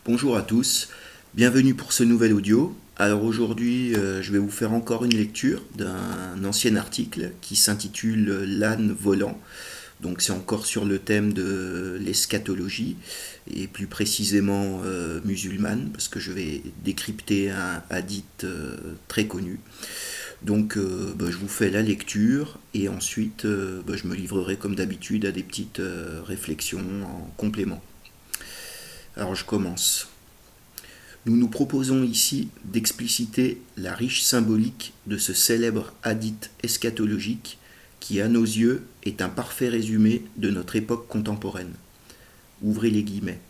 Bonjour à tous, bienvenue pour ce nouvel audio. Alors aujourd'hui, je vais vous faire encore une lecture d'un ancien article qui s'intitule L'âne volant. Donc c'est encore sur le thème de l'eschatologie et plus précisément musulmane parce que je vais décrypter un hadith très connu. Donc je vous fais la lecture et ensuite je me livrerai comme d'habitude à des petites réflexions en complément. Alors je commence. Nous nous proposons ici d'expliciter la riche symbolique de ce célèbre hadith eschatologique qui, à nos yeux, est un parfait résumé de notre époque contemporaine. Ouvrez les guillemets.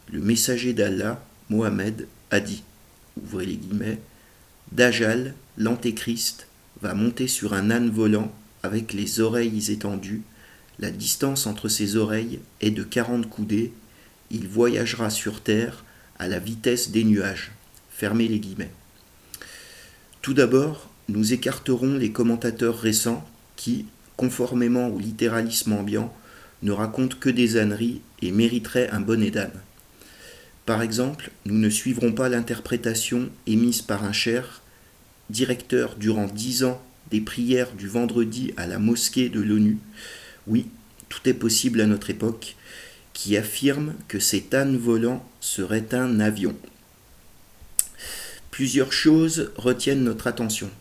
Le messager d'Allah, Mohammed, a dit, ouvrez les guillemets, Dajjal, l'antéchrist, va monter sur un âne volant avec les oreilles étendues. La distance entre ses oreilles est de 40 coudées. Il voyagera sur terre à la vitesse des nuages. Fermez les guillemets. Tout d'abord, nous écarterons les commentateurs récents qui, conformément au littéralisme ambiant, ne racontent que des âneries et mériteraient un bonnet d'âne. Par exemple, nous ne suivrons pas l'interprétation émise par un cheikh, directeur durant 10 ans des prières du vendredi à la mosquée de l'ONU. Oui, tout est possible à notre époque, qui affirme que cet âne volant serait un avion. Plusieurs choses retiennent notre attention.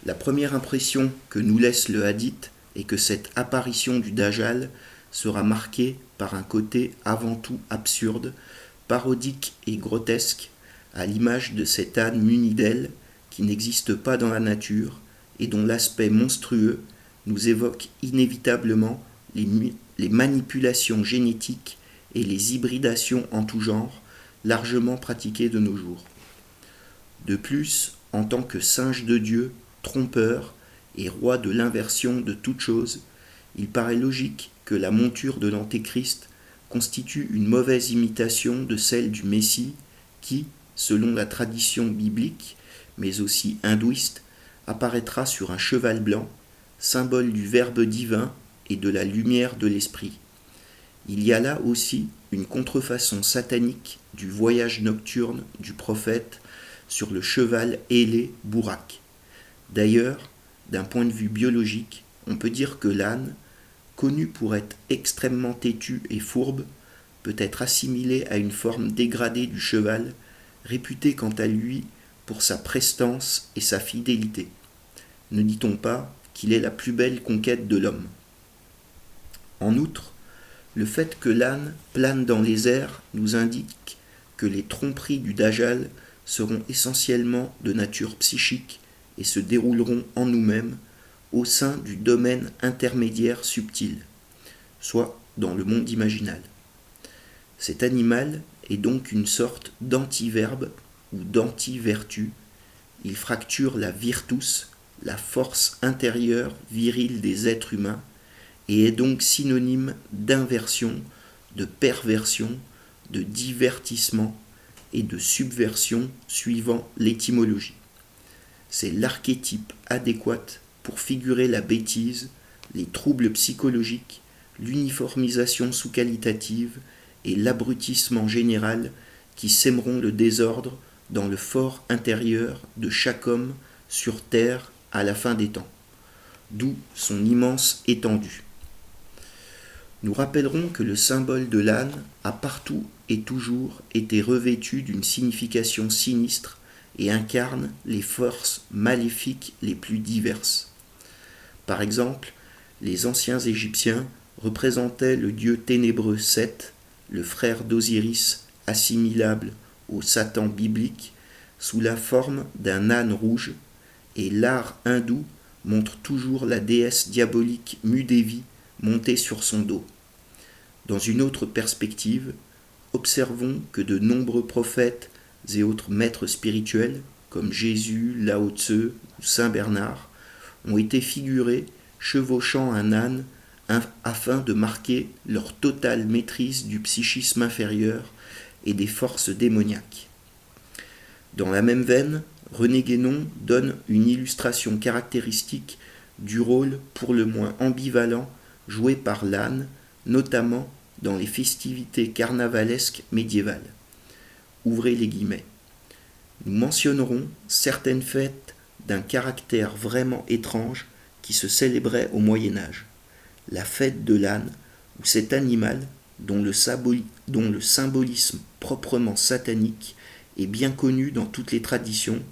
La première impression que nous laisse le hadith est que cette apparition du Dajjal sera marquée par un côté avant tout absurde, parodique et grotesque, à l'image de cet âne muni d'ailes qui n'existe pas dans la nature et dont l'aspect monstrueux nous évoque inévitablement les manipulations génétiques et les hybridations en tout genre, largement pratiquées de nos jours. De plus, en tant que singe de Dieu, trompeur et roi de l'inversion de toute chose, il paraît logique que la monture de l'Antéchrist constitue une mauvaise imitation de celle du Messie qui, selon la tradition biblique, mais aussi hindouiste, apparaîtra sur un cheval blanc, symbole du Verbe divin et de la lumière de l'esprit. Il y a là aussi une contrefaçon satanique du voyage nocturne du prophète sur le cheval ailé Bourak. D'ailleurs, d'un point de vue biologique, on peut dire que l'âne, connu pour être extrêmement têtu et fourbe, peut être assimilé à une forme dégradée du cheval, réputé quant à lui pour sa prestance et sa fidélité. Ne dit-on pas qu'il est la plus belle conquête de l'homme? En outre, le fait que l'âne plane dans les airs nous indique que les tromperies du Dajjal seront essentiellement de nature psychique et se dérouleront en nous-mêmes au sein du domaine intermédiaire subtil, soit dans le monde imaginal. Cet animal est donc une sorte d'antiverbe ou d'anti-vertu. Il fracture la virtus, la force intérieure virile des êtres humains, et est donc synonyme d'inversion, de perversion, de divertissement et de subversion suivant l'étymologie. C'est l'archétype adéquat pour figurer la bêtise, les troubles psychologiques, l'uniformisation sous-qualitative et l'abrutissement général qui sèmeront le désordre dans le fort intérieur de chaque homme sur terre à la fin des temps, d'où son immense étendue. Nous rappellerons que le symbole de l'âne a partout et toujours été revêtu d'une signification sinistre et incarne les forces maléfiques les plus diverses. Par exemple, les anciens Égyptiens représentaient le dieu ténébreux Seth, le frère d'Osiris assimilable au Satan biblique, sous la forme d'un âne rouge, et l'art hindou montre toujours la déesse diabolique Mudevi montée sur son dos. Dans une autre perspective, observons que de nombreux prophètes et autres maîtres spirituels, comme Jésus, Lao Tse ou Saint Bernard, ont été figurés chevauchant un âne afin de marquer leur totale maîtrise du psychisme inférieur et des forces démoniaques. Dans la même veine, René Guénon donne une illustration caractéristique du rôle pour le moins ambivalent joué par l'âne, notamment dans les festivités carnavalesques médiévales. ouvrez les guillemets. Nous mentionnerons certaines fêtes d'un caractère vraiment étrange qui se célébraient au Moyen Âge. La fête de l'âne, où cet animal, dont le symbolisme proprement satanique est bien connu dans toutes les traditions,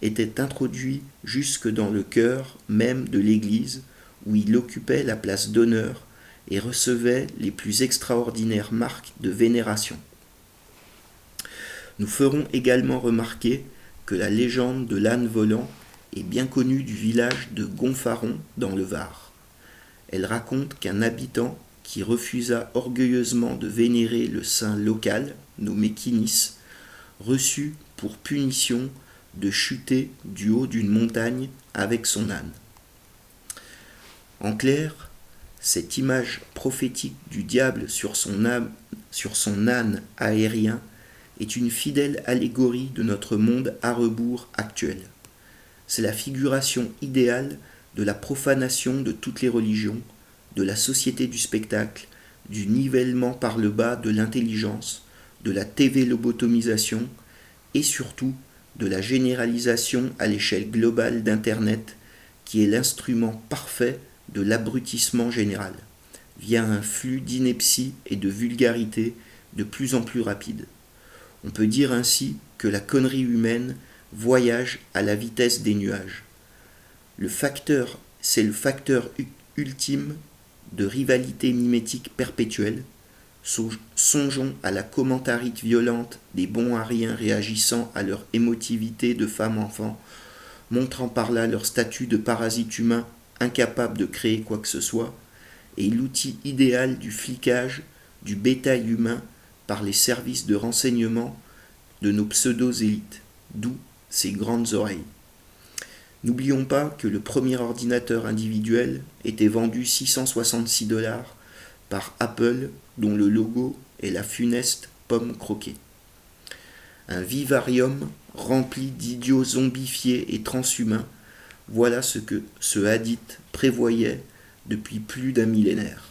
était introduit jusque dans le cœur même de l'Église, où il occupait la place d'honneur et recevait les plus extraordinaires marques de vénération. Nous ferons également remarquer que la légende de l'âne volant est bien connue du village de Gonfaron dans le Var. Elle raconte qu'un habitant qui refusa orgueilleusement de vénérer le saint local, nommé Quinis, reçut pour punition de chuter du haut d'une montagne avec son âne. En clair, cette image prophétique du diable sur son âne aérien est une fidèle allégorie de notre monde à rebours actuel. C'est la figuration idéale de la profanation de toutes les religions, de la société du spectacle, du nivellement par le bas de l'intelligence, de la TV-lobotomisation et surtout de la généralisation à l'échelle globale d'Internet qui est l'instrument parfait de l'abrutissement général, via un flux d'ineptie et de vulgarité de plus en plus rapide. On peut dire ainsi que la connerie humaine voyage à la vitesse des nuages. C'est le facteur ultime de rivalité mimétique perpétuelle. Songeons à la commentarite violente des bons à rien réagissant à leur émotivité de femmes-enfants, montrant par là leur statut de parasites humains incapables de créer quoi que ce soit, et l'outil idéal du flicage du bétail humain par les services de renseignement de nos pseudo-élites, d'où ces grandes oreilles. N'oublions pas que le premier ordinateur individuel était vendu 666 $ par Apple, dont le logo est la funeste pomme croquée. Un vivarium rempli d'idiots zombifiés et transhumains, voilà ce que ce hadith prévoyait depuis plus d'un millénaire.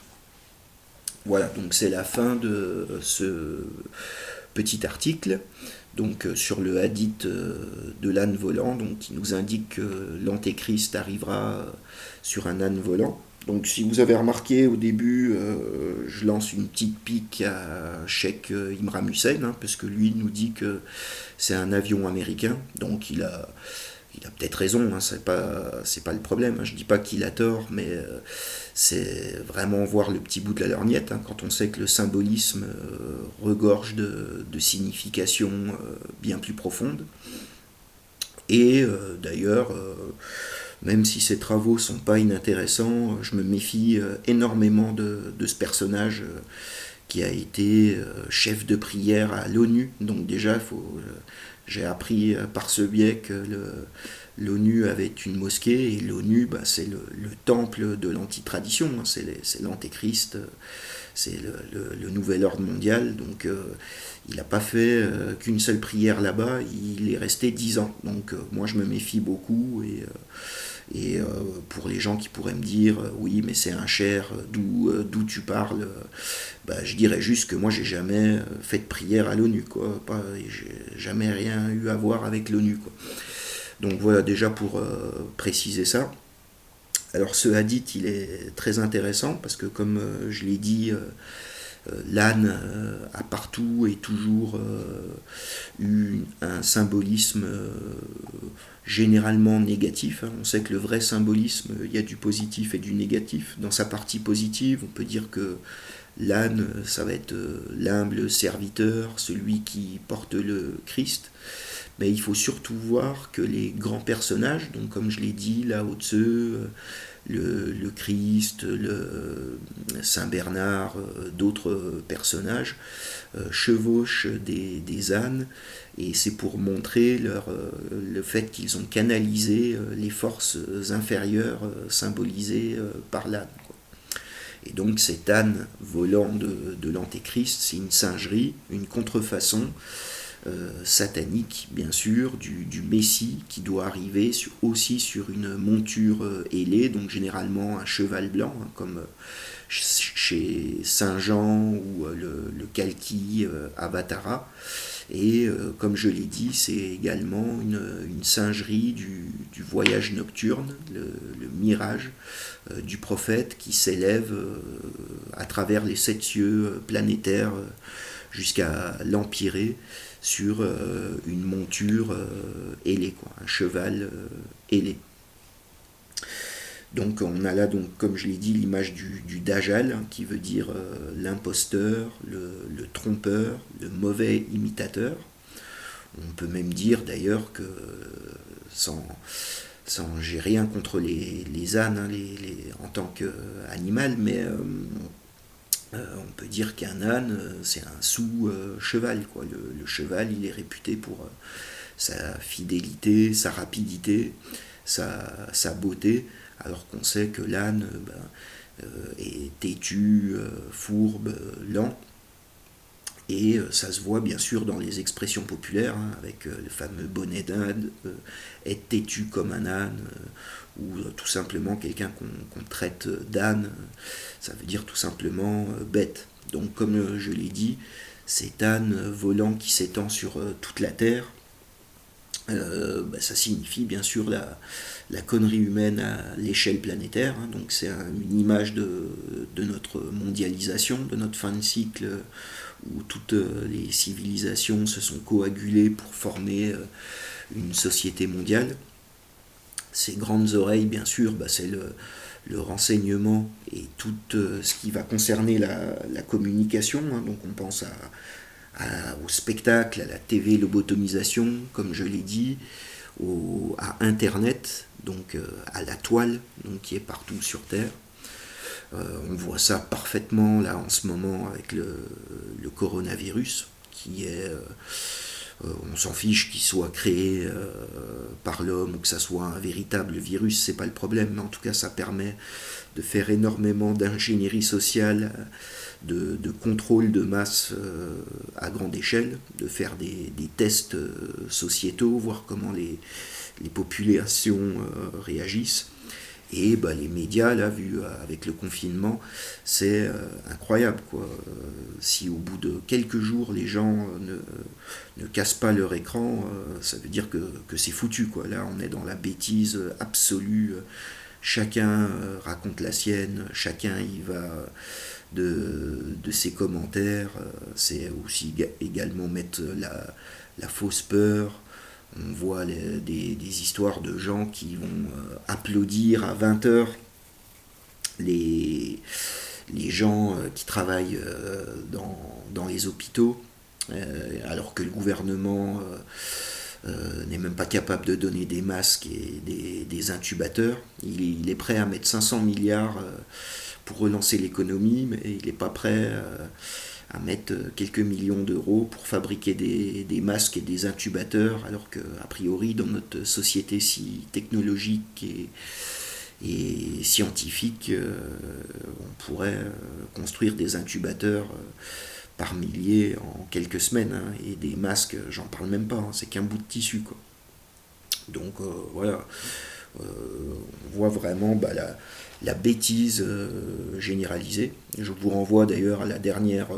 Voilà, donc c'est la fin de ce petit article donc sur le hadith de l'âne volant, donc qui nous indique que l'antéchrist arrivera sur un âne volant. Donc si vous avez remarqué au début, je lance une petite pique à Cheikh Imran Hussein, parce que lui nous dit que c'est un avion américain, donc il a peut-être raison, c'est pas le problème, je dis pas qu'il a tort, mais c'est vraiment voir le petit bout de la lorgnette, quand on sait que le symbolisme regorge de significations bien plus profondes. Et d'ailleurs, même si ces travaux sont pas inintéressants, je me méfie énormément de ce personnage qui a été chef de prière à l'ONU. Donc déjà, j'ai appris par ce biais que l'ONU avait une mosquée, et l'ONU, c'est le temple de l'antitradition, c'est l'antéchrist, c'est le nouvel ordre mondial. Donc il n'a pas fait qu'une seule prière là-bas, il est resté 10 ans. Donc moi je me méfie beaucoup, et pour les gens qui pourraient me dire oui mais c'est un cher, d'où tu parles, je dirais juste que moi j'ai jamais fait de prière à l'ONU, j'ai jamais rien eu à voir avec l'ONU, donc voilà, déjà pour préciser ça. Alors ce hadith il est très intéressant parce que comme je l'ai dit, l'âne a partout et toujours eu un symbolisme généralement négatif. On sait que le vrai symbolisme, il y a du positif et du négatif. Dans sa partie positive, on peut dire que l'âne, ça va être l'humble serviteur, celui qui porte le Christ. Mais il faut surtout voir que les grands personnages, donc comme je l'ai dit, Lao Tzu, le Christ, le Saint Bernard, d'autres personnages chevauchent des ânes, et c'est pour montrer le fait qu'ils ont canalisé les forces inférieures symbolisées par l'âne. Et donc cet âne volant de l'antéchrist, c'est une singerie, une contrefaçon satanique, bien sûr, du Messie qui doit arriver aussi sur une monture ailée, donc généralement un cheval blanc, hein, comme chez Saint Jean ou le Kalki Avatara. Et comme je l'ai dit, c'est également une singerie du voyage nocturne, le mirage du prophète qui s'élève à travers les 7 cieux planétaires jusqu'à l'Empyrée sur une monture ailée, quoi, un cheval ailé. Donc on a là, donc, comme je l'ai dit, l'image du Dajjal, hein, qui veut dire l'imposteur, le trompeur, le mauvais imitateur. On peut même dire d'ailleurs que, j'ai rien contre les ânes, hein, en tant qu'animal, mais on peut dire qu'un âne, c'est un sous-cheval, quoi. Le cheval, il est réputé pour sa fidélité, sa rapidité, sa beauté, alors qu'on sait que l'âne est têtu, fourbe, lent. Et ça se voit bien sûr dans les expressions populaires, hein, avec le fameux bonnet d'Inde, être têtu comme un âne, ou tout simplement quelqu'un qu'on traite d'âne, ça veut dire tout simplement bête. Donc comme je l'ai dit, cet âne volant qui s'étend sur toute la Terre, ça signifie bien sûr la connerie humaine à l'échelle planétaire, hein. Donc c'est une image de notre mondialisation, de notre fin de cycle, où toutes les civilisations se sont coagulées pour former une société mondiale. Ces grandes oreilles, bien sûr, c'est le renseignement et tout ce qui va concerner la communication, hein. Donc on pense au spectacle, à la TV, lobotomisation, comme je l'ai dit, à Internet, donc à la toile, donc qui est partout sur Terre. On voit ça parfaitement là en ce moment avec le coronavirus, qui est, on s'en fiche qu'il soit créé par l'homme ou que ça soit un véritable virus, c'est pas le problème, mais en tout cas ça permet de faire énormément d'ingénierie sociale, de contrôle de masse à grande échelle, de faire des tests sociétaux, voir comment les populations réagissent. Et les médias, là, vu avec le confinement, c'est incroyable, quoi. Si au bout de quelques jours, les gens ne cassent pas leur écran, ça veut dire que c'est foutu, quoi. Là, on est dans la bêtise absolue. Chacun raconte la sienne, chacun y va de ses commentaires. C'est aussi également mettre la fausse peur. On voit des histoires de gens qui vont applaudir à 20h les gens qui travaillent dans les hôpitaux, alors que le gouvernement n'est même pas capable de donner des masques et des intubateurs. Il est prêt à mettre 500 milliards pour relancer l'économie, mais il n'est pas prêt à mettre quelques millions d'euros pour fabriquer des masques et des intubateurs, alors qu'a priori dans notre société si technologique et scientifique, on pourrait construire des intubateurs par milliers en quelques semaines, hein, et des masques, j'en parle même pas, hein, c'est qu'un bout de tissu, quoi. Donc voilà, on voit vraiment la bêtise généralisée. Je vous renvoie d'ailleurs à la dernière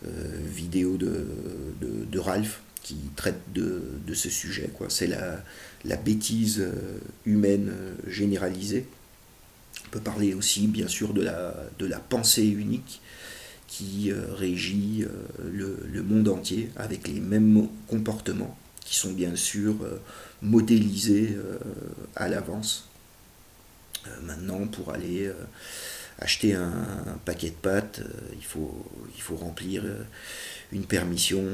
vidéo de Ralph qui traite de ce sujet, quoi. C'est la bêtise humaine généralisée. On peut parler aussi bien sûr de la pensée unique qui régit le monde entier avec les mêmes comportements qui sont bien sûr modélisés à l'avance. Maintenant, pour aller acheter un paquet de pâtes, il faut remplir une permission,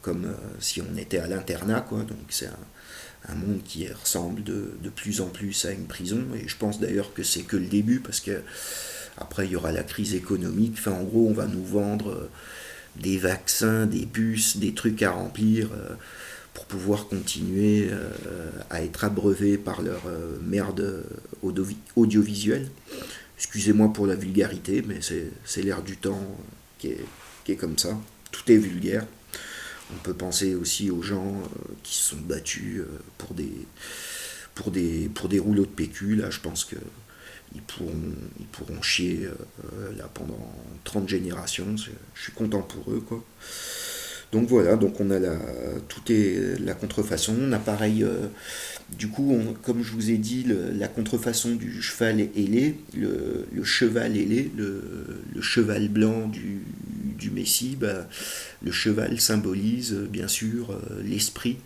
comme si on était à l'internat, quoi. Donc c'est un monde qui ressemble de plus en plus à une prison, et je pense d'ailleurs que c'est que le début, parce que après il y aura la crise économique. Enfin, en gros, on va nous vendre des vaccins, des puces, des trucs à remplir pour pouvoir continuer à être abreuvés par leur merde audiovisuelle. Excusez-moi pour la vulgarité, mais c'est l'air du temps qui est comme ça. Tout est vulgaire. On peut penser aussi aux gens qui se sont battus pour des rouleaux de PQ. Là, je pense que ils pourront chier là pendant 30 générations. Je suis content pour eux, quoi. Donc voilà, donc on a tout est la contrefaçon. On a pareil, du coup, comme je vous ai dit, la contrefaçon du cheval ailé, le cheval ailé, le cheval blanc du Messie, bah, le cheval symbolise bien sûr l'esprit,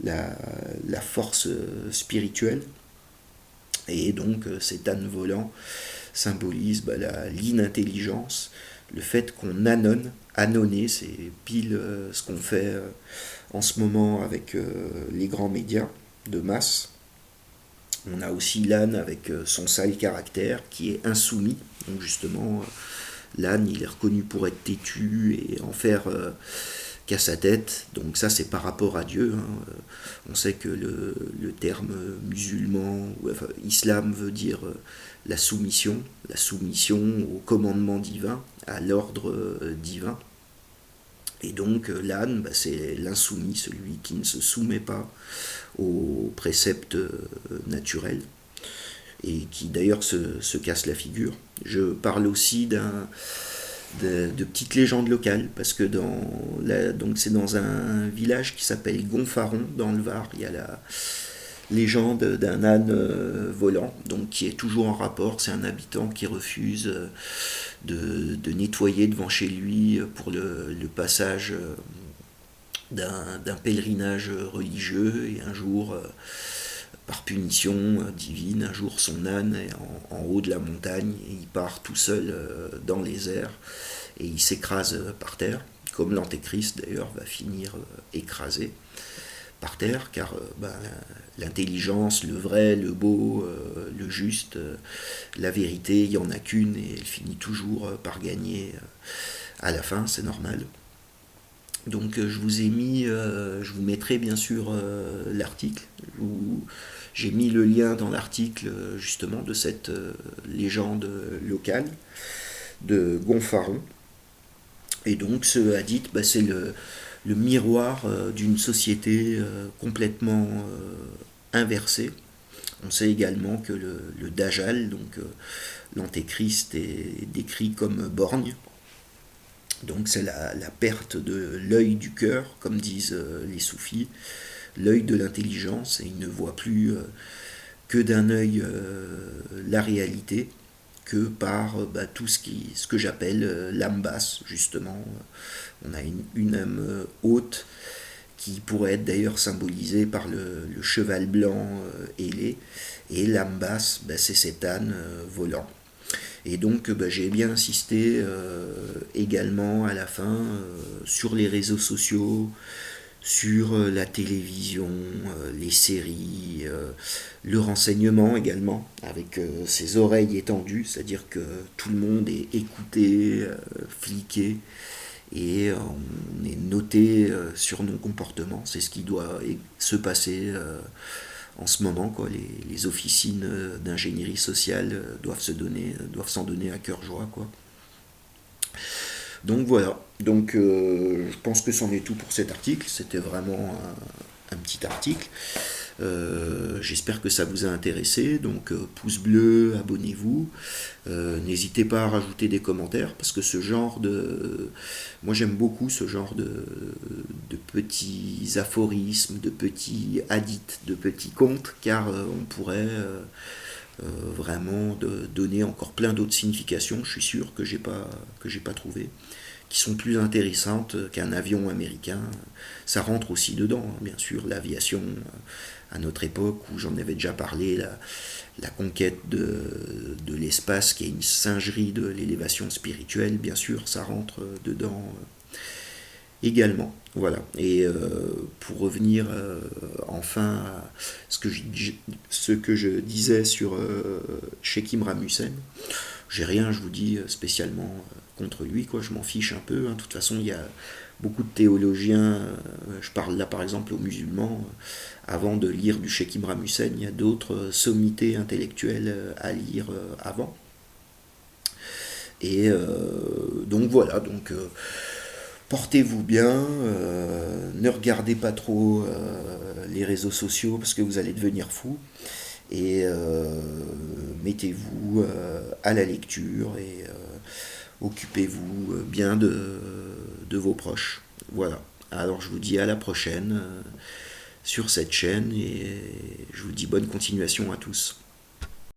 la force spirituelle. Et donc cet âne volant symbolise bah, l'inintelligence, le fait qu'on annonne. Annonner, c'est pile ce qu'on fait en ce moment avec les grands médias de masse. On a aussi l'âne avec son sale caractère qui est insoumis. Donc justement, l'âne, il est reconnu pour être têtu et en faire qu'à sa tête. Donc ça, c'est par rapport à Dieu, hein. On sait que le terme musulman, ou enfin, islam veut dire la soumission au commandement divin, à l'ordre divin. Et donc l'âne, bah, c'est l'insoumis, celui qui ne se soumet pas aux préceptes naturels et qui d'ailleurs se casse la figure. Je parle aussi de petites légendes locales parce que donc c'est dans un village qui s'appelle Gonfaron dans le Var. Il y a la légende d'un âne volant, donc qui est toujours en rapport. C'est un habitant qui refuse de nettoyer devant chez lui pour le passage d'un pèlerinage religieux, et un jour, par punition divine, un jour son âne est en haut de la montagne et il part tout seul dans les airs et il s'écrase par terre, comme l'antéchrist d'ailleurs va finir écrasé par terre, car l'intelligence, le vrai, le beau, le juste, la vérité, il n'y en a qu'une et elle finit toujours par gagner à la fin, c'est normal. Donc je vous mettrai bien sûr l'article. J'ai mis le lien dans l'article justement de cette légende locale de Gonfaron. Et donc ce hadith, bah, c'est le miroir d'une société complètement inversée. On sait également que le Dajjal, donc l'antéchrist, est décrit comme borgne. Donc c'est la perte de l'œil du cœur, comme disent les soufis, l'œil de l'intelligence, et il ne voit plus que d'un œil la réalité, que par tout ce que j'appelle l'âme basse, justement. On a une âme haute qui pourrait être d'ailleurs symbolisée par le cheval blanc ailé, et l'âme basse, c'est cet âne volant. Et donc j'ai bien insisté également à la fin sur les réseaux sociaux, sur la télévision, les séries, le renseignement également, avec ses oreilles étendues, c'est-à-dire que tout le monde est écouté, fliqué, et on est noté sur nos comportements. C'est ce qui doit se passer en ce moment, quoi. Les officines d'ingénierie sociale doivent s'en donner à cœur joie, quoi. Donc voilà, donc je pense que c'en est tout pour cet article. C'était vraiment un petit article. J'espère que ça vous a intéressé. Donc pouce bleu, abonnez-vous. N'hésitez pas à rajouter des commentaires parce que moi j'aime beaucoup ce genre de petits aphorismes, de petits hadiths, de petits contes, car on pourrait vraiment donner encore plein d'autres significations, je suis sûr, que j'ai pas trouvé, qui sont plus intéressantes qu'un avion américain. Ça rentre aussi dedans, hein, bien sûr, l'aviation à notre époque, où j'en avais déjà parlé, la conquête de l'espace, qui est une singerie de l'élévation spirituelle, bien sûr, ça rentre dedans également. Voilà. Et pour revenir enfin à ce que je disais sur Sheikh Imran Hussein, j'ai rien, je vous dis, spécialement contre lui, quoi. Je m'en fiche un peu, hein. De toute façon, il y a beaucoup de théologiens, je parle là par exemple aux musulmans, avant de lire du Sheikh Imran Hussein, il y a d'autres sommités intellectuelles à lire avant. Et donc voilà, donc Portez-vous bien, ne regardez pas trop les réseaux sociaux parce que vous allez devenir fou. Et mettez-vous à la lecture et occupez-vous bien de vos proches. Voilà. Alors je vous dis à la prochaine sur cette chaîne et je vous dis bonne continuation à tous.